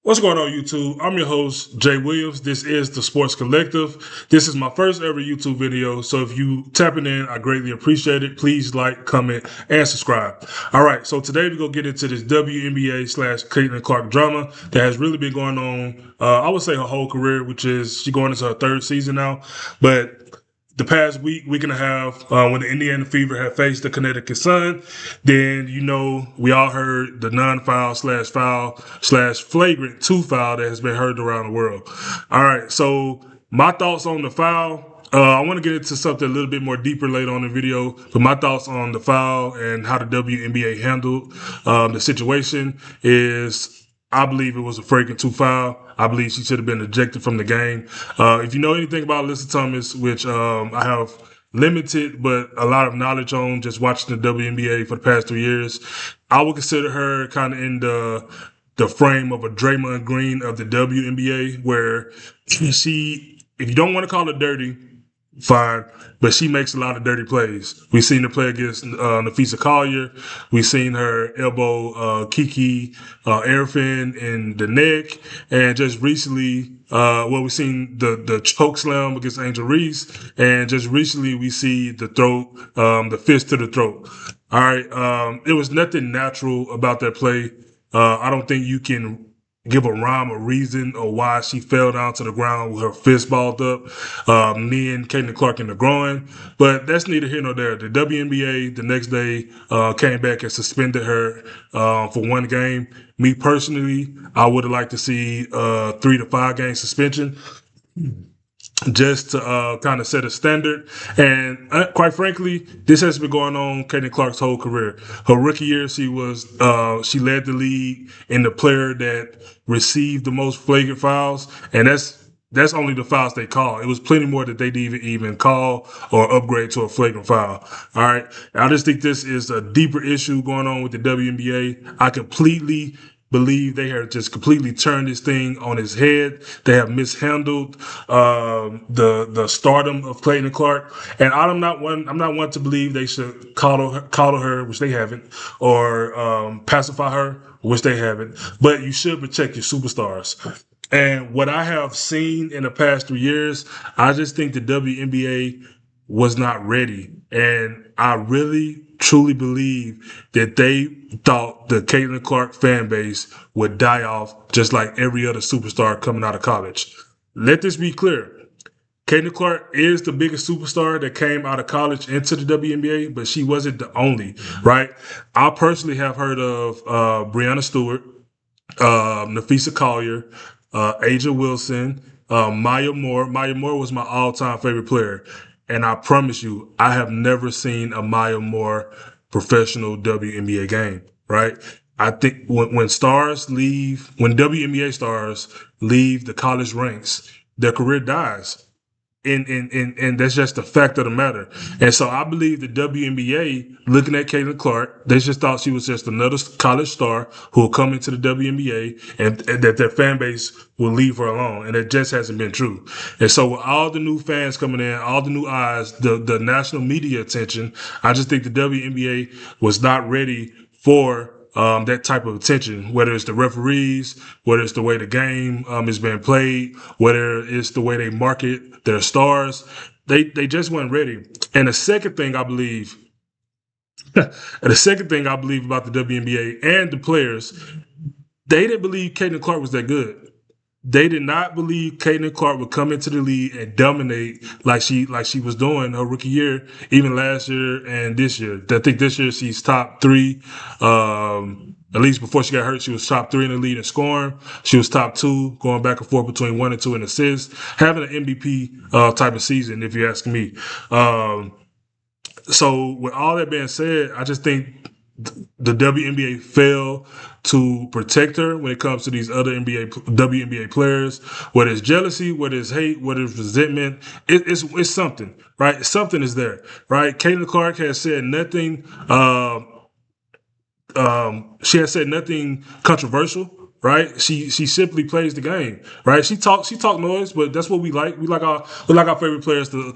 What's going on, YouTube? I'm your host, Jay Williams. This is the Sports Collective. This is my first ever YouTube video, so if you tapping in, I greatly appreciate it. Please like, comment, and subscribe. All right, so today we're going to get into this WNBA slash Caitlin Clark drama that has really been going on, I would say her whole career, which is she's going into her third season now. But the past week and a half, when the Indiana Fever had faced the Connecticut Sun, then, we all heard the non-foul slash foul slash flagrant two foul that has been heard around the world. All right, so my thoughts on the foul. I want to get into something a little bit more deeper later on in the video, but my thoughts on the foul and how the WNBA handled the situation is I believe it was a freaking two foul. I believe she should have been ejected from the game. If you know anything about Alyssa Thomas, which I have limited but a lot of knowledge on just watching the WNBA for the past 3 years, I would consider her kind of in the frame of a Draymond Green of the WNBA, where if you don't want to call her dirty, fine, but she makes a lot of dirty plays. We've seen her play against Nafisa Collier. We've seen her elbow Kiki Airfin in the neck, and just recently, we've seen the choke slam against Angel Reese, and just recently we see the throat, the fist to the throat. All right, it was nothing natural about that play. I don't think you can give a rhyme or reason or why she fell down to the ground with her fist balled up, kneeing Caitlin Clark in the groin. But that's neither here nor there. The WNBA the next day came back and suspended her for one game. Me personally, I would have liked to see 3 to 5 game suspension, just to kind of set a standard. And quite frankly, this has been going on Caitlin Clark's whole career. Her rookie year, she led the league in the player that received the most flagrant fouls, and that's only the fouls they call. It was plenty more that they didn't even call or upgrade to a flagrant foul. All right, I just think this is a deeper issue going on with the WNBA. I completely believe they have just completely turned this thing on its head. They have mishandled the stardom of Caitlin Clark, and I'm not one to believe they should coddle her, which they haven't, or pacify her, which they haven't. But you should protect your superstars. And what I have seen in the past 3 years, I just think the WNBA was not ready. And I really, truly believe that they thought the Caitlin Clark fan base would die off just like every other superstar coming out of college. Let this be clear. Caitlin Clark is the biggest superstar that came out of college into the WNBA, but she wasn't the only, right? I personally have heard of Breanna Stewart, Nafisa Collier, Aja Wilson, Maya Moore. Maya Moore was my all-time favorite player. And I promise you, I have never seen a Maya Moore professional WNBA game, right? I think when WNBA stars leave the college ranks, their career dies. And that's just the fact of the matter. And so I believe the WNBA, looking at Caitlin Clark, they just thought she was just another college star who will come into the WNBA, and that their fan base will leave her alone. And it just hasn't been true. And so with all the new fans coming in, all the new eyes, the national media attention, I just think the WNBA was not ready for that type of attention, whether it's the referees, whether it's the way the game is being played, whether it's the way they market their stars. They just weren't ready. And the second thing I believe about the WNBA and the players, they didn't believe Caitlin Clark was that good. They did not believe Caitlin Clark would come into the league and dominate like she was doing her rookie year, even last year and this year. I think this year she's top 3. At least before she got hurt, she was top 3 in the league in scoring. She was top 2, going back and forth between 1 and 2 in assists, having an MVP type of season, if you ask me. So with all that being said, I just think the WNBA failed to protect her when it comes to these other WNBA players. Whether it's jealousy, whether it's hate, whether it's resentment, it's something, right? Something is there, right? Caitlin Clark has said nothing. She has said nothing controversial, right? She simply plays the game, right? She talk noise, but that's what we like. We like our favorite players to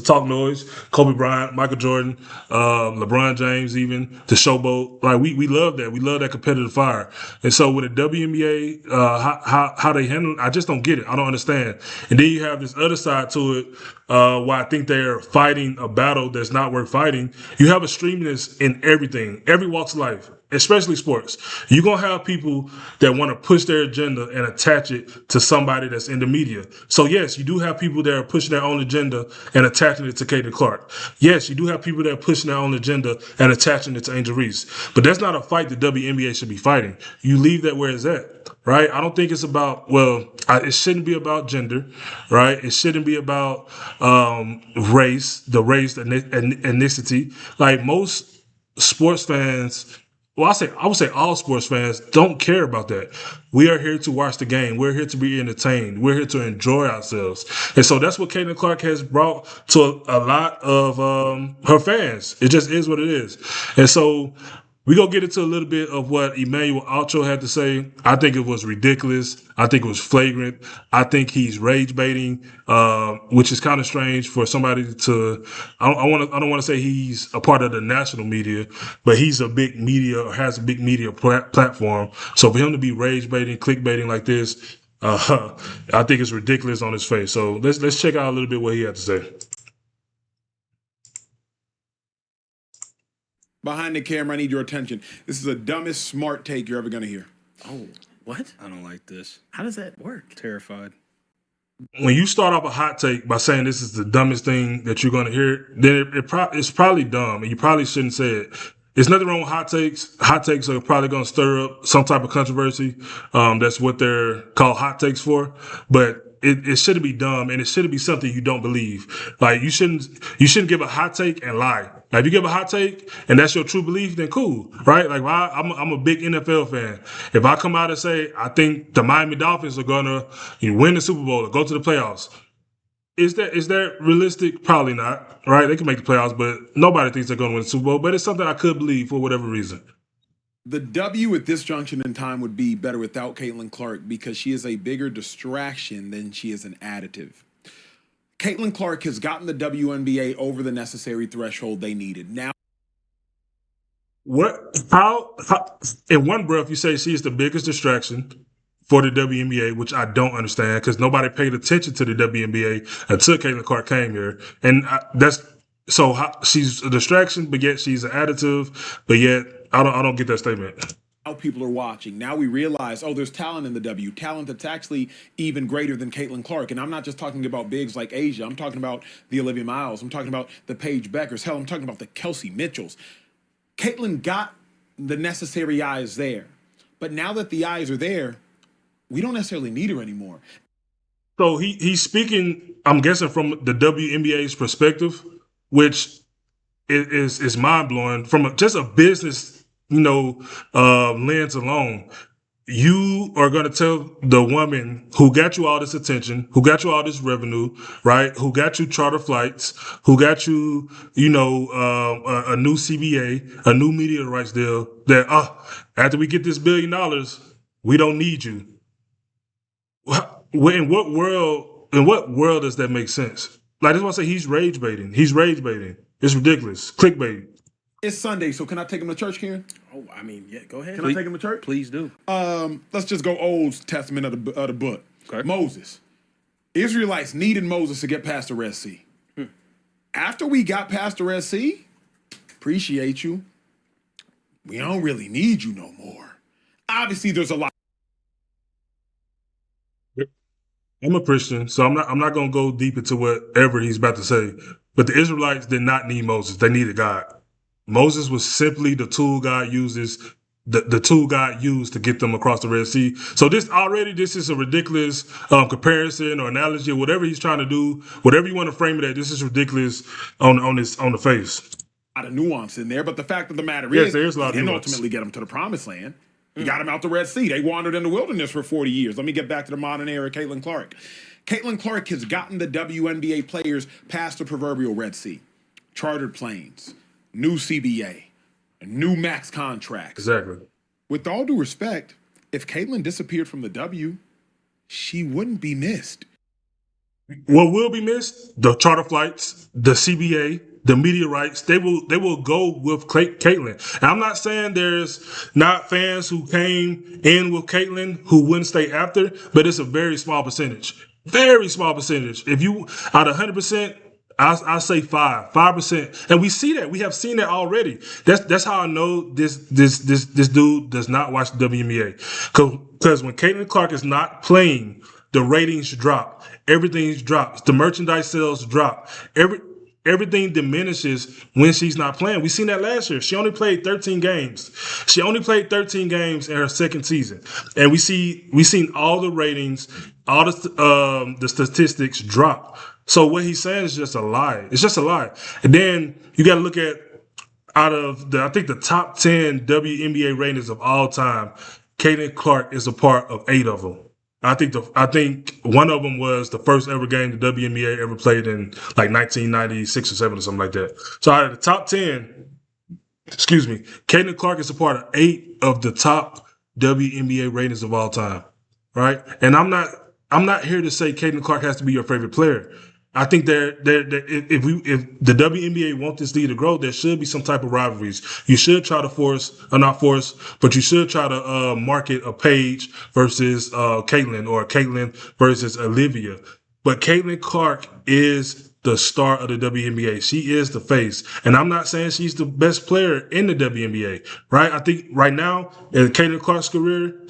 talk noise. Kobe Bryant, Michael Jordan, LeBron James, even the showboat. Like we love that. We love that competitive fire. And so with the WNBA, how they handle it, I just don't get it. I don't understand. And then you have this other side to it, why I think they're fighting a battle that's not worth fighting. You have extremists in everything, every walks of life, especially sports. You're going to have people that want to push their agenda and attach it to somebody that's in the media. So, yes, you do have people that are pushing their own agenda and attaching it to Caitlin Clark. Yes, you do have people that are pushing their own agenda and attaching it to Angel Reese. But that's not a fight the WNBA should be fighting. You leave that where it's at. Right? I don't think it's about, it shouldn't be about gender, right? It shouldn't be about race, the ethnicity. Like most sports fans, I would say all sports fans don't care about that. We are here to watch the game. We're here to be entertained. We're here to enjoy ourselves. And so that's what Caitlin Clark has brought to a lot of her fans. It just is what it is. And so we gonna get into a little bit of what Emmanuel Acho had to say. I think it was ridiculous. I think it was flagrant. I think he's rage baiting, which is kind of strange for somebody to. I don't want to say he's a part of the national media, but he's a big media or has a big media platform. So for him to be rage baiting, clickbaiting like this, I think it's ridiculous on his face. So let's check out a little bit what he had to say. Behind the camera, I need your attention. This is the dumbest smart take you're ever going to hear. Oh, what? I don't like this. How does that work? Terrified. When you start off a hot take by saying this is the dumbest thing that you're going to hear, then it's probably dumb, and you probably shouldn't say it. There's nothing wrong with hot takes. Hot takes are probably going to stir up some type of controversy. That's what they're called hot takes for. But it shouldn't be dumb, and it shouldn't be something you don't believe. Like you shouldn't give a hot take and lie. Like if you give a hot take and that's your true belief, then cool, right? Like I'm a big NFL fan. If I come out and say I think the Miami Dolphins are gonna win the Super Bowl or go to the playoffs, is that realistic? Probably not, right? They can make the playoffs, but nobody thinks they're gonna win the Super Bowl. But it's something I could believe for whatever reason. The W at this junction in time would be better without Caitlin Clark because she is a bigger distraction than she is an additive. Caitlin Clark has gotten the WNBA over the necessary threshold they needed. Now, how in one breath you say she is the biggest distraction for the WNBA, which I don't understand because nobody paid attention to the WNBA until Caitlin Clark came here, and she's a distraction, but yet she's an additive, but yet I don't get that statement. now people are watching. Now we realize, there's talent in the W, talent that's actually even greater than Caitlin Clark. And I'm not just talking about bigs like Asia. I'm talking about the Olivia Miles. I'm talking about the Paige Beckers. Hell, I'm talking about the Kelsey Mitchells. Caitlin got the necessary eyes there. But now that the eyes are there, we don't necessarily need her anymore. So he's speaking, I'm guessing, from the WNBA's perspective, which is mind blowing from just a business lens alone. You are going to tell the woman who got you all this attention, who got you all this revenue, right? Who got you charter flights, who got you, a new CBA, a new media rights deal, that after we get this $1 billion, we don't need you. In what world does that make sense? Like, that's why I say he's rage baiting. He's rage baiting. It's ridiculous. Clickbait. It's Sunday, so can I take him to church, Karen? Oh, I mean, yeah, go ahead. Can I take him to church? Please do. Let's just go Old Testament of the book. Okay. Moses. Israelites needed Moses to get past the Red Sea. After we got past the Red Sea, appreciate you. We don't really need you no more. Obviously, there's a lot. I'm a Christian, so I'm not going to go deep into whatever he's about to say. But the Israelites did not need Moses. They needed God. Moses was simply the tool God uses, the tool God used to get them across the Red Sea. So this is a ridiculous comparison or analogy or whatever he's trying to do. Whatever you want to frame it at, this is ridiculous on the face. A lot of nuance in there, but the fact of the matter Yes, is, there's a lot of he didn't nuance. ultimately get them to the promised land. He got them out the Red Sea. They wandered in the wilderness for 40 years. Let me get back to the modern era, Caitlin Clark. Caitlin Clark has gotten the WNBA players past the proverbial Red Sea. Chartered planes, new CBA, new max contracts. Exactly. With all due respect, If Caitlin disappeared from the W, she wouldn't be missed. What will be missed? The charter flights, the CBA, the media rights. They will go with Caitlin. And I'm not saying there's not fans who came in with Caitlin who wouldn't stay after, but it's a very small percentage. Very small percentage. If you out of 100%. I say 5%, and we see that. We have seen that already. That's how I know this dude does not watch the WNBA. Because when Caitlin Clark is not playing, the ratings drop. Everything drops. The merchandise sales drop. Everything diminishes when she's not playing. We seen that last year. She only played 13 games. She only played 13 games in her second season, and we seen all the ratings, all the statistics drop. So what he's saying is just a lie. It's just a lie. And then you got to look at out of I think the top 10 WNBA ratings of all time, Caitlin Clark is a part of 8 of them. I think one of them was the first ever game the WNBA ever played in like 1996 or 7 or something like that. So out of the top 10, Caitlin Clark is a part of 8 of the top WNBA ratings of all time, right? And I'm not here to say Caitlin Clark has to be your favorite player. I think if the WNBA want this league to grow, there should be some type of rivalries. You should try to not force, but you should try to market a Paige versus Caitlin or Caitlin versus Olivia. But Caitlin Clark is the star of the WNBA. She is the face. And I'm not saying she's the best player in the WNBA, right? I think right now, in Caitlin Clark's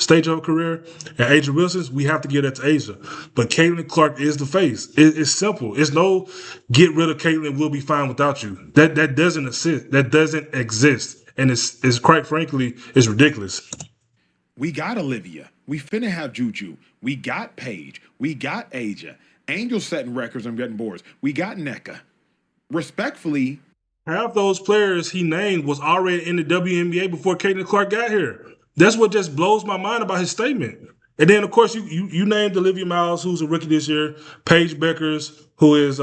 stage of her career, and Asia Wilson's, we have to give that to Asia. But Caitlin Clark is the face. It's simple. It's no get rid of Caitlin, we'll be fine without you. That doesn't exist. That doesn't exist. And it's quite frankly, it's ridiculous. We got Olivia. We finna have Juju. We got Paige. We got Asia. Angel setting records on getting boards. We got NECA. Respectfully, half those players he named was already in the WNBA before Caitlin Clark got here. That's what just blows my mind about his statement. And then, of course, you named Olivia Miles, who's a rookie this year, Paige Beckers, who is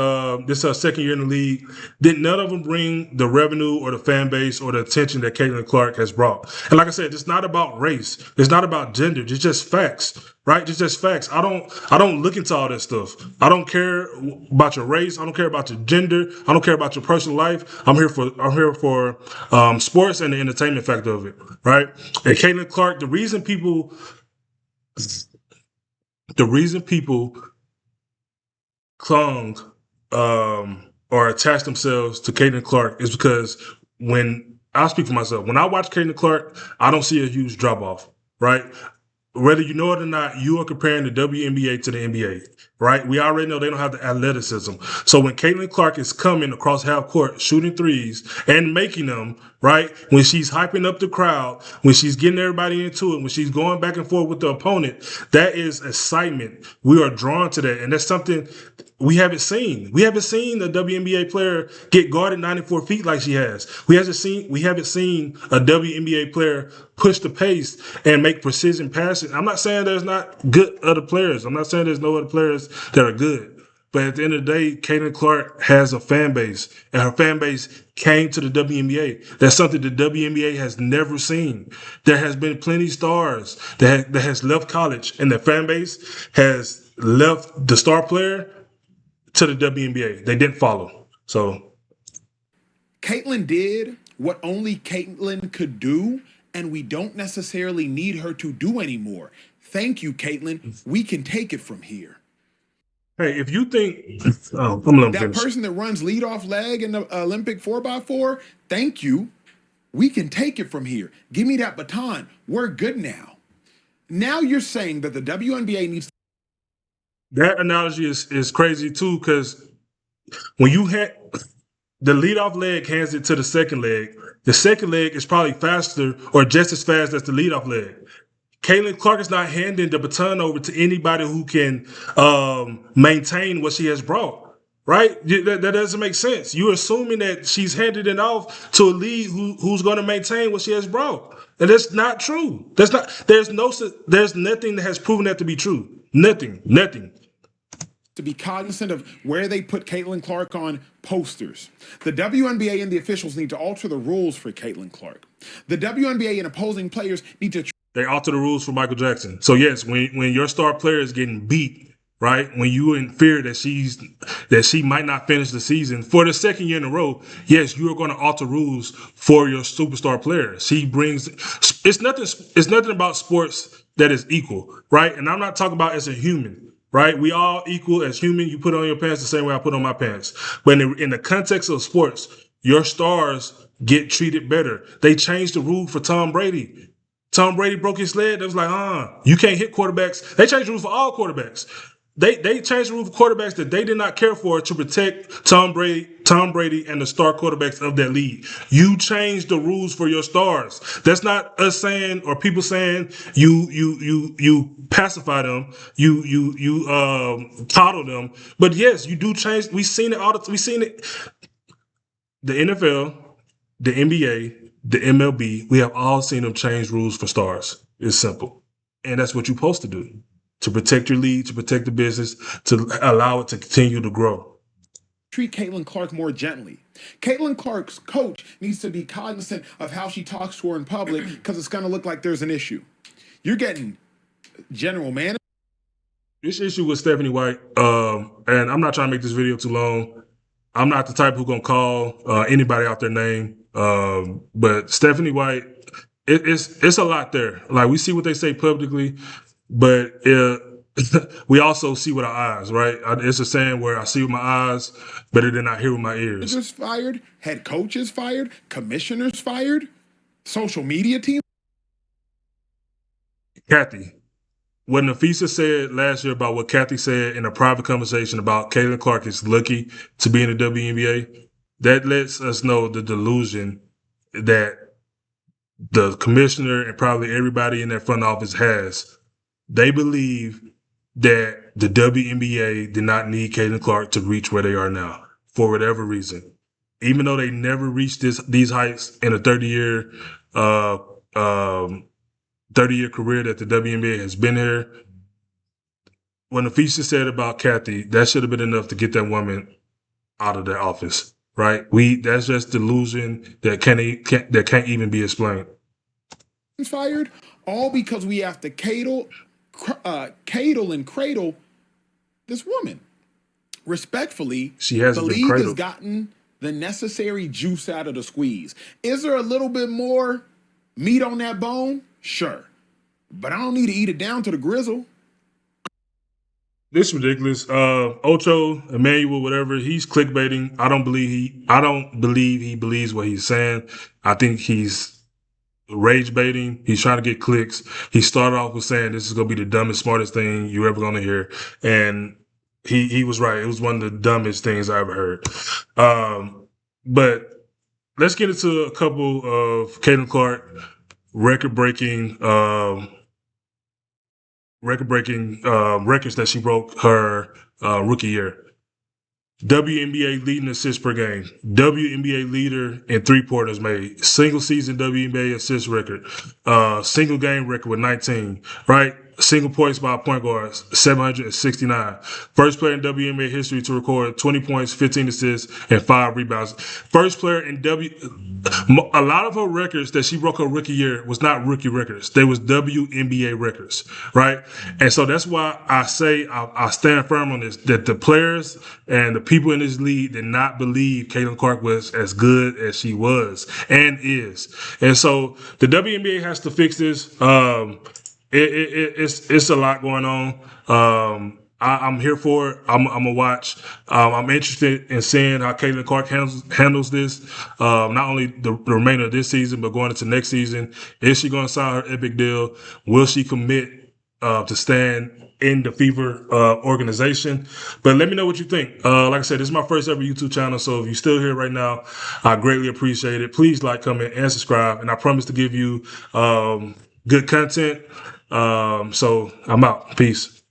this her second year in the league. Did none of them bring the revenue or the fan base or the attention that Caitlin Clark has brought? And like I said, it's not about race. It's not about gender. It's just facts, right? It's just facts. I don't look into all that stuff. I don't care about your race. I don't care about your gender. I don't care about your personal life. I'm here for sports and the entertainment factor of it, right? And Caitlin Clark, the reason people clung or attached themselves to Caitlin Clark is because when I'll speak for myself, when I watch Caitlin Clark, I don't see a huge drop off, right? Whether you know it or not, you are comparing the WNBA to the NBA, right? We already know they don't have the athleticism. So when Caitlin Clark is coming across half court, shooting threes and making them, right? When she's hyping up the crowd, when she's getting everybody into it, when she's going back and forth with the opponent, that is excitement. We are drawn to that. And that's something we haven't seen. We haven't seen a WNBA player get guarded 94 feet like she has. We haven't seen a WNBA player push the pace and make precision passes. I'm not saying there's not good other players. I'm not saying there's no other players that are good. But at the end of the day, Caitlin Clark has a fan base, and her fan base came to the WNBA. That's something the WNBA has never seen. There has been plenty of stars that has left college, and the fan base has left the star player to the WNBA. They didn't follow. So Caitlin did what only Caitlin could do, and we don't necessarily need her to do anymore. Thank you, Caitlin. We can take it from here. hey, if you think I'm gonna That finish. person that runs leadoff leg in the Olympic 4x4, thank you. We can take it from here. Give me that baton. We're good now. Now you're saying that the WNBA needs. That analogy is crazy too, because when you had the leadoff leg hands it to the second leg is probably faster or just as fast as the leadoff leg. Caitlin Clark is not handing the baton over to anybody who can maintain what she has brought, right? That doesn't make sense. You're assuming that she's handed it off to a lead who's going to maintain what she has brought, and that's not true. That's not. There's nothing that has proven that to be true. Nothing. To be cognizant of where they put Caitlin Clark on posters. The WNBA and the officials need to alter the rules for Caitlin Clark. The WNBA and opposing players need to They alter the rules for Michael Jackson. So yes, when your star player is getting beat, right? When you in fear that she might not finish the season for the second year in a row, yes, you are going to alter rules for your superstar player. She brings it's nothing about sports that is equal, right? And I'm not talking about as a human. Right, we all equal as human. You put on your pants the same way I put on my pants. But in the context of sports, your stars get treated better. They changed the rule for Tom Brady. Tom Brady broke his leg. They was like, you can't hit quarterbacks. They changed the rule for all quarterbacks. They changed the rule for quarterbacks that they did not care for to protect Tom Brady and the star quarterbacks of that league. You changed the rules for your stars. That's not us saying or people saying you pacify them, you coddle them. But yes, you do change. We've seen it all. We've seen it. The NFL, the NBA, the MLB, we have all seen them change rules for stars. It's simple. And that's what you're supposed to do to protect your league, to protect the business, to allow it to continue to grow. Treat Caitlin Clark more gently. Caitlin Clark's coach needs to be cognizant of how she talks to her in public because it's going to look like there's an issue. You're getting general manager. This issue with Stephanie White, and I'm not trying to make this video too long. I'm not the type who's going to call anybody out their name. But Stephanie White, it's a lot there. Like, we see what they say publicly, but we also see with our eyes, right? It's a saying where I see with my eyes better than I hear with my ears. Managers fired, head coaches fired, commissioners fired, social media team. Kathy, what Nafisa said last year about what Kathy said in a private conversation about Caitlin Clark is lucky to be in the WNBA, that lets us know the delusion that the commissioner and probably everybody in that front office has. They believe that the WNBA did not need Caitlin Clark to reach where they are now for whatever reason. Even though they never reached these heights in a 30-year 30-year career that the WNBA has been here. What Nafisa said about Kathy, that should have been enough to get that woman out of that office, right? That's just delusion that can't even be explained. Fired, all because we have to cradle and cradle this woman. Respectfully, She hasn't the been league has cradled. gotten the necessary juice out of the squeeze. Is there a little bit more meat on that bone? Sure. But I don't need to eat it down to the grizzle. This is ridiculous. Ocho, Emmanuel, whatever, he's clickbaiting. I don't believe he believes what he's saying. I think he's rage baiting. He's trying to get clicks. He started off with saying this is gonna be the dumbest, smartest thing you're ever gonna hear. And he was right. It was one of the dumbest things I ever heard. But let's get into a couple of Caitlin Clark record-breaking records that she broke her rookie year. WNBA leading assists per game. WNBA leader in three-pointers made. Single season WNBA assist record. Single game record with 19. Right? Single points by point guards, 769. First player in WNBA history to record 20 points, 15 assists, and 5 rebounds. First player in a lot of her records that she broke her rookie year was not rookie records. They was WNBA records, right? And so that's why I say I stand firm on this, that the players and the people in this league did not believe Caitlin Clark was as good as she was and is. And so the WNBA has to fix this. It's a lot going on. I'm here for it. I'm gonna watch. I'm interested in seeing how Caitlin Clark handles this. Not only the remainder of this season, but going into next season. Is she going to sign her epic deal? Will she commit to stand in the Fever organization? But let me know what you think. Like I said, this is my first ever YouTube channel, so if you're still here right now, I greatly appreciate it. Please like, comment, and subscribe. And I promise to give you good content. So I'm out. Peace.